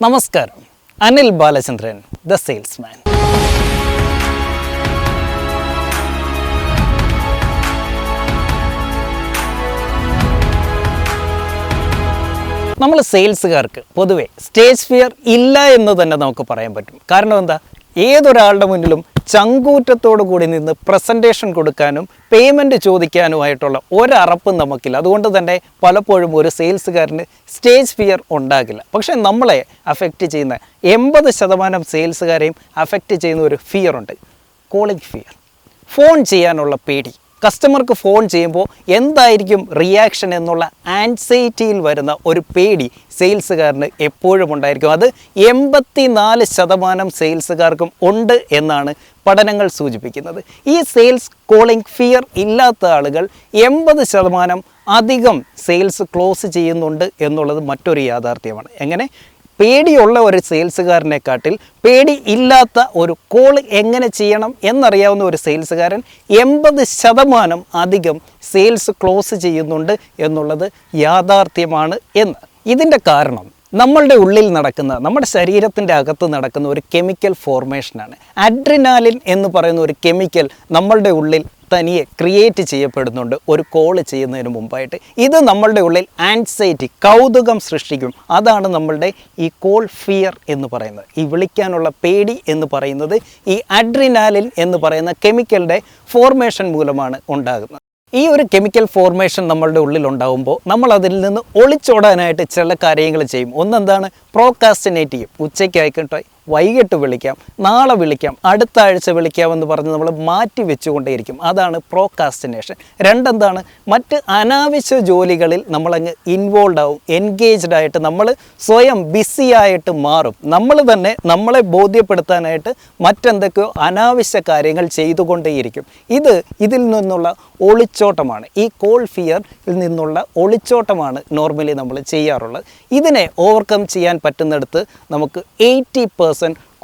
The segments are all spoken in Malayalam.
നമസ്കാരം. Anil Balachandran, the salesman. നമ്മൾ സെയിൽസുകാർക്ക് പൊതുവെ സ്റ്റേജ് ഫിയർ ഇല്ല എന്ന് തന്നെ നമുക്ക് പറയാൻ പറ്റും. കാരണം എന്താ, ഏതൊരാളുടെ മുന്നിലും ചങ്കൂറ്റത്തോടു കൂടി നിന്ന് പ്രസൻറ്റേഷൻ കൊടുക്കാനും പേയ്മെൻറ്റ് ചോദിക്കാനുമായിട്ടുള്ള ഒരറപ്പും നമുക്കില്ല. അതുകൊണ്ട് തന്നെ പലപ്പോഴും ഒരു സെയിൽസുകാരന് സ്റ്റേജ് ഫിയർ ഉണ്ടാകില്ല. പക്ഷേ നമ്മളെ അഫക്റ്റ് ചെയ്യുന്ന 80% സെയിൽസുകാരെയും അഫക്റ്റ് ചെയ്യുന്ന ഒരു ഫിയർ ഉണ്ട്, കോളിംഗ് ഫിയർ. ഫോൺ ചെയ്യാനുള്ള പേടി. കസ്റ്റമർക്ക് ഫോൺ ചെയ്യുമ്പോൾ എന്തായിരിക്കും റിയാക്ഷൻ എന്നുള്ള ആൻസൈറ്റിയിൽ വരുന്ന ഒരു പേടി സെയിൽസുകാരന് എപ്പോഴും ഉണ്ടായിരിക്കും. അത് 84% സെയിൽസുകാർക്കും ഉണ്ട് എന്നാണ് പഠനങ്ങൾ സൂചിപ്പിക്കുന്നത്. ഈ സെയിൽസ് കോളിംഗ് ഫിയർ ഇല്ലാത്ത ആളുകൾ 80% അധികം സെയിൽസ് ക്ലോസ് ചെയ്യുന്നുണ്ട് എന്നുള്ളത് മറ്റൊരു യാഥാർത്ഥ്യമാണ്. എങ്ങനെ? പേടിയുള്ള ഒരു സെയിൽസുകാരനെക്കാട്ടിൽ പേടി ഇല്ലാത്ത ഒരു കോൾ എങ്ങനെ ചെയ്യണം എന്നറിയാവുന്ന ഒരു സെയിൽസുകാരൻ 80% അധികം സെയിൽസ് ക്ലോസ് ചെയ്യുന്നുണ്ട് എന്നുള്ളത് യാഥാർത്ഥ്യമാണ് എന്ന്. ഇതിൻ്റെ കാരണം നമ്മളുടെ ഉള്ളിൽ നടക്കുന്ന, നമ്മുടെ ശരീരത്തിൻ്റെ അകത്ത് നടക്കുന്ന ഒരു കെമിക്കൽ ഫോർമേഷനാണ്. അഡ്രിനാലിൻ എന്ന് പറയുന്ന ഒരു കെമിക്കൽ നമ്മളുടെ ഉള്ളിൽ തനിയെ ക്രിയേറ്റ് ചെയ്യപ്പെടുന്നുണ്ട് ഒരു കോൾ ചെയ്യുന്നതിന് മുമ്പായിട്ട്. ഇത് നമ്മളുടെ ഉള്ളിൽ ആൻസൈറ്റി, കൗതുകം സൃഷ്ടിക്കും. അതാണ് നമ്മളുടെ ഈ കോൾ ഫിയർ എന്ന് പറയുന്നത്. ഈ വിളിക്കാനുള്ള പേടി എന്ന് പറയുന്നത് ഈ അഡ്രിനാലിൻ എന്ന് പറയുന്ന കെമിക്കലിൻ്റെ ഫോർമേഷൻ മൂലമാണ് ഉണ്ടാകുന്നത്. ഈ ഒരു കെമിക്കൽ ഫോർമേഷൻ നമ്മളുടെ ഉള്ളിൽ ഉണ്ടാകുമ്പോൾ നമ്മൾ അതിൽ നിന്ന് ഒളിച്ചോടാനായിട്ട് ചില കാര്യങ്ങൾ ചെയ്യും. ഒന്നെന്താണ്? പ്രോകാസ്റ്റിനേറ്റ് ചെയ്യും. ഉച്ചയ്ക്ക് ആയിക്കോട്ടെ, വൈകിട്ട് വിളിക്കാം, നാളെ വിളിക്കാം, അടുത്ത ആഴ്ച വിളിക്കാമെന്ന് പറഞ്ഞ് നമ്മൾ മാറ്റി വെച്ചുകൊണ്ടേയിരിക്കും. അതാണ് പ്രോകാസ്റ്റിനേഷൻ. രണ്ടെന്താണ്? മറ്റ് അനാവശ്യ ജോലികളിൽ നമ്മളങ്ങ് ഇൻവോൾവ് ആവും, എൻഗേജ്ഡ് ആയിട്ട് നമ്മൾ സ്വയം ബിസി ആയിട്ട് മാറും. നമ്മൾ തന്നെ നമ്മളെ ബോധ്യപ്പെടുത്താനായിട്ട് മറ്റെന്തൊക്കെയോ അനാവശ്യ കാര്യങ്ങൾ ചെയ്തുകൊണ്ടേയിരിക്കും. ഇതിൽ നിന്നുള്ള ഒളിച്ചോട്ടമാണ്. ഈ കോൾ ഫിയറിൽ നിന്നുള്ള ഒളിച്ചോട്ടമാണ് നോർമലി നമ്മൾ ചെയ്യാറുള്ളത്. ഇതിനെ ഓവർകം ചെയ്യാൻ പറ്റുന്നിടത്ത് നമുക്ക് 80%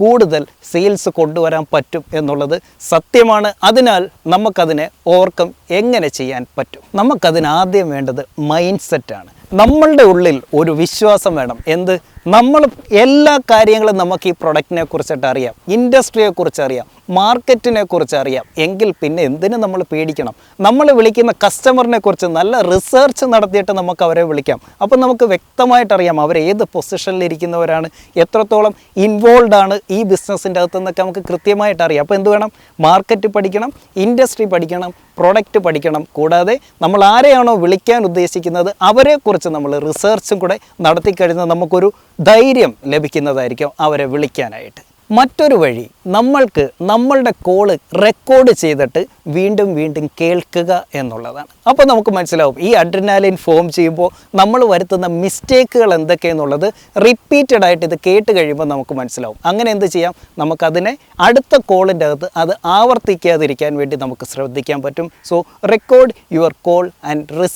കൂടുതൽ സെയിൽസ് കൊണ്ടുവരാൻ പറ്റും എന്നുള്ളത് സത്യമാണ്. അതിനാൽ നമുക്കതിനെ ഓവർകം എങ്ങനെ ചെയ്യാൻ പറ്റും? നമുക്കതിന് ആദ്യം വേണ്ടത് മൈൻഡ് സെറ്റാണ്. നമ്മളുടെ ഉള്ളിൽ ഒരു വിശ്വാസം വേണം. എന്ത്? നമ്മൾ എല്ലാ കാര്യങ്ങളും നമുക്ക് ഈ പ്രൊഡക്റ്റിനെ കുറിച്ചിട്ട് അറിയാം, ഇൻഡസ്ട്രിയെ കുറിച്ച് അറിയാം, മാർക്കറ്റിനെ കുറിച്ച് അറിയാം. എങ്കിൽ പിന്നെ എന്തിനു നമ്മൾ പേടിക്കണം? നമ്മൾ വിളിക്കുന്ന കസ്റ്റമറിനെ കുറിച്ച് നല്ല റിസർച്ച് നടത്തിയിട്ട് നമുക്ക് അവരെ വിളിക്കാം. അപ്പം നമുക്ക് വ്യക്തമായിട്ടറിയാം അവർ ഏത് പൊസിഷനിലിരിക്കുന്നവരാണ്, എത്രത്തോളം ഇൻവോൾവ് ആണ് ഈ ബിസിനസ്സിൻ്റെ അകത്തുനിന്നൊക്കെ നമുക്ക് കൃത്യമായിട്ട് അറിയാം. അപ്പോൾ എന്ത് വേണം? മാർക്കറ്റ് പഠിക്കണം, ഇൻഡസ്ട്രി പഠിക്കണം, പ്രൊഡക്റ്റ് പഠിക്കണം. കൂടാതെ നമ്മൾ ആരെയാണോ വിളിക്കാൻ ഉദ്ദേശിക്കുന്നത് അവരെക്കുറിച്ച് നമ്മൾ റിസർച്ചും കൂടെ നടത്തിക്കഴിഞ്ഞാൽ നമുക്കൊരു ധൈര്യം ലഭിക്കുന്നതായിരിക്കും അവരെ വിളിക്കാനായിട്ട്. മറ്റൊരു വഴി, നമ്മൾക്ക് നമ്മളുടെ കോള് റെക്കോർഡ് ചെയ്തിട്ട് വീണ്ടും വീണ്ടും കേൾക്കുക എന്നുള്ളതാണ്. അപ്പോൾ നമുക്ക് മനസ്സിലാവും ഈ അഡ്രിനാലിൻ ഫോം ചെയ്യുമ്പോൾ നമ്മൾ വരുത്തുന്ന മിസ്റ്റേക്കുകൾ എന്തൊക്കെയെന്നുള്ളത് റിപ്പീറ്റഡ് ആയിട്ട് ഇത് കേട്ട് കഴിയുമ്പോൾ നമുക്ക് മനസ്സിലാവും. അങ്ങനെ എന്ത് ചെയ്യാം? നമുക്കതിനെ അടുത്ത കോളിൻ്റെ അകത്ത് അത് ആവർത്തിക്കാതിരിക്കാൻ വേണ്ടി നമുക്ക് ശ്രദ്ധിക്കാൻ പറ്റും. So record your call and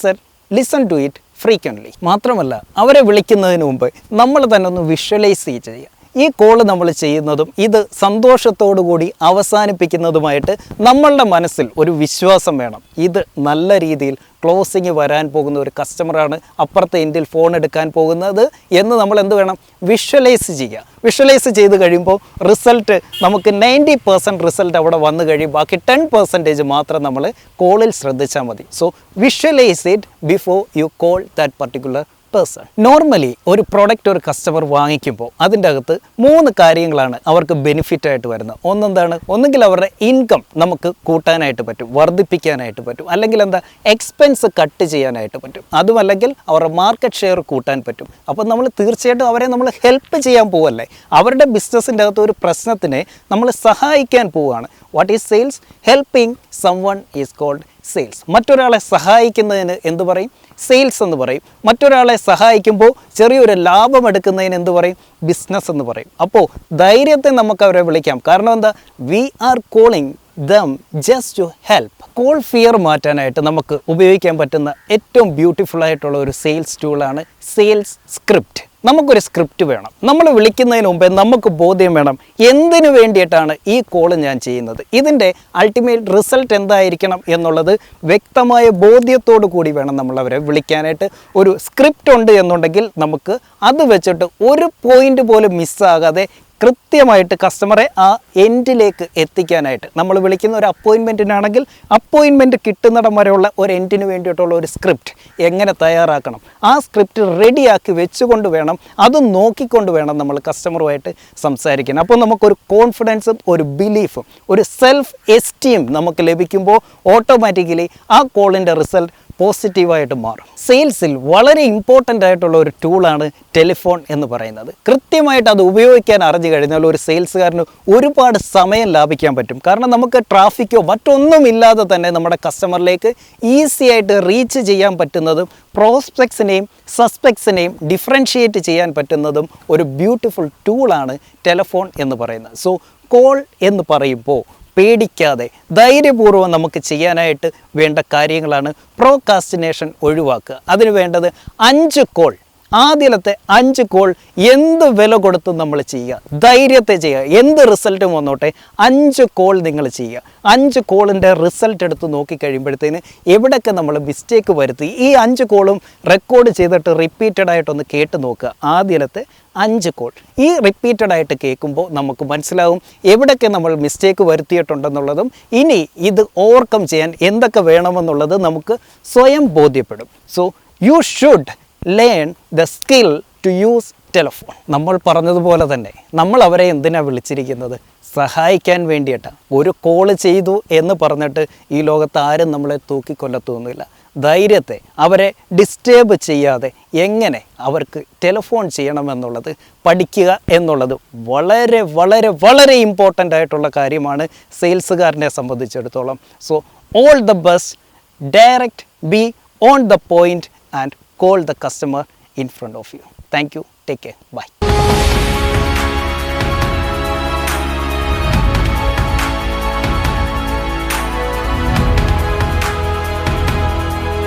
listen to it frequently. മാത്രമല്ല, അവരെ വിളിക്കുന്നതിന് മുമ്പ് നമ്മൾ തന്നെ ഒന്ന് വിഷ്വലൈസ് ചെയ്യുക. ഈ കോള് നമ്മൾ ചെയ്യുന്നതും ഇത് സന്തോഷത്തോടു കൂടി അവസാനിപ്പിക്കുന്നതുമായിട്ട് നമ്മളുടെ മനസ്സിൽ ഒരു വിശ്വാസം വേണം. ഇത് നല്ല രീതിയിൽ ക്ലോസിങ് വരാൻ പോകുന്ന ഒരു കസ്റ്റമറാണ് അപ്പുറത്തെ എൻഡിൽ ഫോൺ എടുക്കാൻ പോകുന്നത് എന്ന് നമ്മൾ എന്ത് വേണം? വിഷ്വലൈസ് ചെയ്യുക. വിഷ്വലൈസ് ചെയ്ത് കഴിയുമ്പോൾ റിസൾട്ട് നമുക്ക് 90% റിസൾട്ട് അവിടെ വന്നു കഴിയും. ബാക്കി 10% മാത്രം നമ്മൾ കോളിൽ ശ്രദ്ധിച്ചാൽ മതി. So visualise it before you call that particular person. Normally ഒരു പ്രൊഡക്റ്റ് ഒരു കസ്റ്റമർ വാങ്ങിക്കുമ്പോൾ അതിൻ്റെ അകത്ത് 3 കാര്യങ്ങളാണ് അവർക്ക് ബെനിഫിറ്റ് ആയിട്ട് വരുന്നത്. ഒന്നെന്താണ്? ഒന്നുകിൽ അവരുടെ ഇൻകം നമുക്ക് കൂട്ടാനായിട്ട് പറ്റും, വർദ്ധിപ്പിക്കാനായിട്ട് പറ്റും. അല്ലെങ്കിൽ എന്താ? എക്സ്പെൻസ് കട്ട് ചെയ്യാനായിട്ട് പറ്റും. അതുമല്ലെങ്കിൽ അവരുടെ മാർക്കറ്റ് ഷെയർ കൂട്ടാൻ പറ്റും. അപ്പോൾ നമ്മൾ തീർച്ചയായിട്ടും അവരെ നമ്മൾ ഹെൽപ്പ് ചെയ്യാൻ പോവല്ലേ. അവരുടെ ബിസിനസ്സിൻ്റെ അകത്ത് ഒരു പ്രശ്നത്തിനെ നമ്മൾ സഹായിക്കാൻ പോവുകയാണ്. What is sales? Helping someone is called sales. മറ്റൊരാളെ സഹായിക്കുന്നതിന് എന്ത് പറയും? സെയിൽസ് എന്ന് പറയും. മറ്റൊരാളെ സഹായിക്കുമ്പോൾ ചെറിയൊരു ലാഭം എടുക്കുന്നതിന് എന്ത് പറയും? ബിസിനസ് എന്ന് പറയും. അപ്പോൾ ധൈര്യത്തെ നമുക്ക് അവരെ വിളിക്കാം. കാരണം എന്താ? We are calling them just to help. Call fear മാറ്റാനായിട്ട് നമുക്ക് ഉപയോഗിക്കാൻ പറ്റുന്ന ഏറ്റവും ബ്യൂട്ടിഫുൾ ആയിട്ടുള്ള ഒരു സെയിൽസ് ടൂളാണ് സെയിൽസ് സ്ക്രിപ്റ്റ്. നമുക്കൊരു സ്ക്രിപ്റ്റ് വേണം. നമ്മൾ വിളിക്കുന്നതിന് മുമ്പേ നമുക്ക് ബോധ്യം വേണം എന്തിനു വേണ്ടിയിട്ടാണ് ഈ കോൾ ഞാൻ ചെയ്യുന്നത്, ഇതിൻ്റെ അൾട്ടിമേറ്റ് റിസൾട്ട് എന്തായിരിക്കണം എന്നുള്ളത് വ്യക്തമായ ബോധ്യത്തോടു കൂടി വേണം നമ്മൾ അവരെ വിളിക്കാനായിട്ട്. ഒരു സ്ക്രിപ്റ്റ് ഉണ്ട് എന്നുണ്ടെങ്കിൽ നമുക്ക് അത് വെച്ചിട്ട് ഒരു പോയിൻ്റ് പോലും മിസ്സാകാതെ കൃത്യമായിട്ട് കസ്റ്റമറെ ആ എൻഡിലേക്ക് എത്തിക്കാനായിട്ട് നമ്മൾ വിളിക്കുന്ന ഒരു അപ്പോയിൻമെൻറ്റിനാണെങ്കിൽ അപ്പോയിൻമെൻറ്റ് കിട്ടുന്നിടം വരെയുള്ള ഒരു എൻഡിന് വേണ്ടിയിട്ടുള്ള ഒരു സ്ക്രിപ്റ്റ് എങ്ങനെ തയ്യാറാക്കണം, ആ സ്ക്രിപ്റ്റ് റെഡിയാക്കി വെച്ചുകൊണ്ട് വേണം, അത് നോക്കിക്കൊണ്ട് വേണം നമ്മൾ കസ്റ്റമറുമായിട്ട് സംസാരിക്കാൻ. അപ്പോൾ നമുക്കൊരു കോൺഫിഡൻസും ഒരു ബിലീഫും ഒരു സെൽഫ് എസ്റ്റീം നമുക്ക് ലഭിക്കുമ്പോൾ ഓട്ടോമാറ്റിക്കലി ആ കോളിൻ്റെ റിസൾട്ട് പോസിറ്റീവായിട്ട് മാറും. സെയിൽസിൽ വളരെ ഇമ്പോർട്ടൻ്റ് ആയിട്ടുള്ള ഒരു ടൂളാണ് ടെലിഫോൺ എന്ന് പറയുന്നത്. കൃത്യമായിട്ട് അത് ഉപയോഗിക്കാൻ അറിഞ്ഞു കഴിഞ്ഞാൽ ഒരു സെയിൽസുകാരന് ഒരുപാട് സമയം ലാഭിക്കാൻ പറ്റും. കാരണം നമുക്ക് ട്രാഫിക്കോ മറ്റൊന്നും ഇല്ലാതെ തന്നെ നമ്മുടെ കസ്റ്റമറിലേക്ക് ഈസി ആയിട്ട് റീച്ച് ചെയ്യാൻ പറ്റുന്നതും പ്രോസ്പെക്ട്സിനെയും സസ്പെക്ട്സിനെയും ഡിഫറൻഷിയേറ്റ് ചെയ്യാൻ പറ്റുന്നതും ഒരു ബ്യൂട്ടിഫുൾ ടൂളാണ് ടെലിഫോൺ എന്ന് പറയുന്നത്. സോ കോൾ എന്ന് പറയുമ്പോൾ പേടിക്കാതെ ധൈര്യപൂർവ്വം നമുക്ക് ചെയ്യാനായിട്ട് വേണ്ട കാര്യങ്ങളാണ് പ്രോകാസ്റ്റിനേഷൻ ഒഴിവാക്കുക. അതിന് വേണ്ടത് 5 കോൾ, ആദ്യത്തെ 5 കോൾ എന്ത് വില കൊടുത്തും നമ്മൾ ചെയ്യുക, ധൈര്യത്തെ ചെയ്യുക. എന്ത് റിസൾട്ടും വന്നോട്ടെ 5 കോൾ നിങ്ങൾ ചെയ്യുക. 5 കോളിൻ്റെ റിസൾട്ട് എടുത്ത് നോക്കിക്കഴിയുമ്പോഴത്തേന് എവിടെയൊക്കെ നമ്മൾ മിസ്റ്റേക്ക് വരുത്തി ഈ 5 കോളും റെക്കോർഡ് ചെയ്തിട്ട് റിപ്പീറ്റഡായിട്ടൊന്ന് കേട്ട് നോക്കുക. ആദ്യത്തെ 5 കോൾ ഈ റിപ്പീറ്റഡായിട്ട് കേൾക്കുമ്പോൾ നമുക്ക് മനസ്സിലാവും എവിടെയൊക്കെ നമ്മൾ മിസ്റ്റേക്ക് വരുത്തിയിട്ടുണ്ടെന്നുള്ളതും ഇനി ഇത് ഓവർകം ചെയ്യാൻ എന്തൊക്കെ വേണമെന്നുള്ളത് നമുക്ക് സ്വയം ബോധ്യപ്പെടും. So you should learn the skill to use telephone. നമ്മൾ പറഞ്ഞതുപോലെ തന്നെ നമ്മൾ അവരെ എന്തിനാണ് വിളിച്ചിരിക്കുന്നത്? സഹായിക്കാൻ വേണ്ടിയിട്ടാണ്. ഒരു കോള് ചെയ്തു എന്ന് പറഞ്ഞിട്ട് ഈ ലോകത്ത് ആരും നമ്മളെ തൂക്കിക്കൊല്ലത്തൊന്നുമില്ല. ധൈര്യത്തെ അവരെ ഡിസ്റ്റേബ് ചെയ്യാതെ എങ്ങനെ അവർക്ക് ടെലിഫോൺ ചെയ്യണമെന്നുള്ളത് പഠിക്കുക എന്നുള്ളത് വളരെ വളരെ വളരെ ഇമ്പോർട്ടൻ്റ് ആയിട്ടുള്ള കാര്യമാണ് സെയിൽസുകാരനെ സംബന്ധിച്ചിടത്തോളം. So all the best, direct, B on the point and call the customer in front of you. Thank you. Take care. Bye.